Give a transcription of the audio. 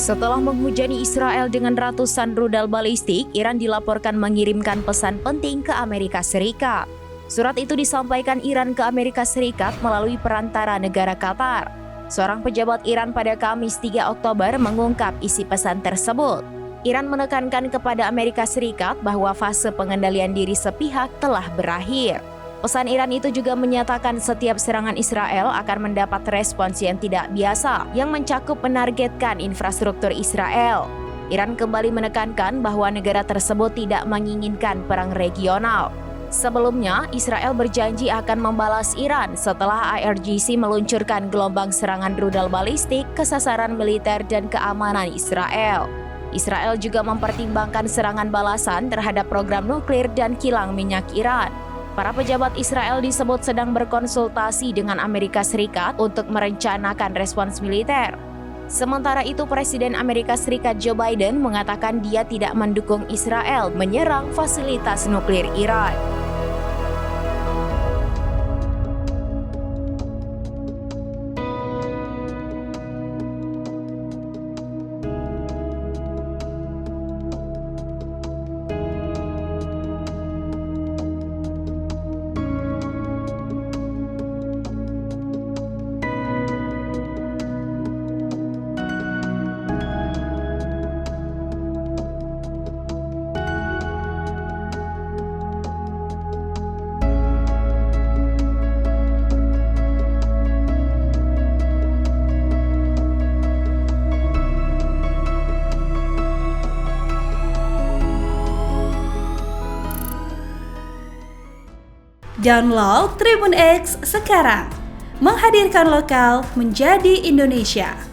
Setelah menghujani Israel dengan ratusan rudal balistik, Iran dilaporkan mengirimkan pesan penting ke Amerika Serikat. Surat itu disampaikan Iran ke Amerika Serikat melalui perantara negara Qatar. Seorang pejabat Iran pada Kamis 3 Oktober mengungkap isi pesan tersebut. Iran menekankan kepada Amerika Serikat bahwa fase pengendalian diri sepihak telah berakhir. Pesan Iran itu juga menyatakan setiap serangan Israel akan mendapat respons yang tidak biasa, yang mencakup menargetkan infrastruktur Israel. Iran kembali menekankan bahwa negara tersebut tidak menginginkan perang regional. Sebelumnya, Israel berjanji akan membalas Iran setelah IRGC meluncurkan gelombang serangan rudal balistik ke sasaran militer dan keamanan Israel. Israel juga mempertimbangkan serangan balasan terhadap program nuklir dan kilang minyak Iran. Para pejabat Israel disebut sedang berkonsultasi dengan Amerika Serikat untuk merencanakan respons militer. Sementara itu, Presiden Amerika Serikat Joe Biden mengatakan dia tidak mendukung Israel menyerang fasilitas nuklir Iran. Download Tribun X sekarang, menghadirkan lokal menjadi Indonesia.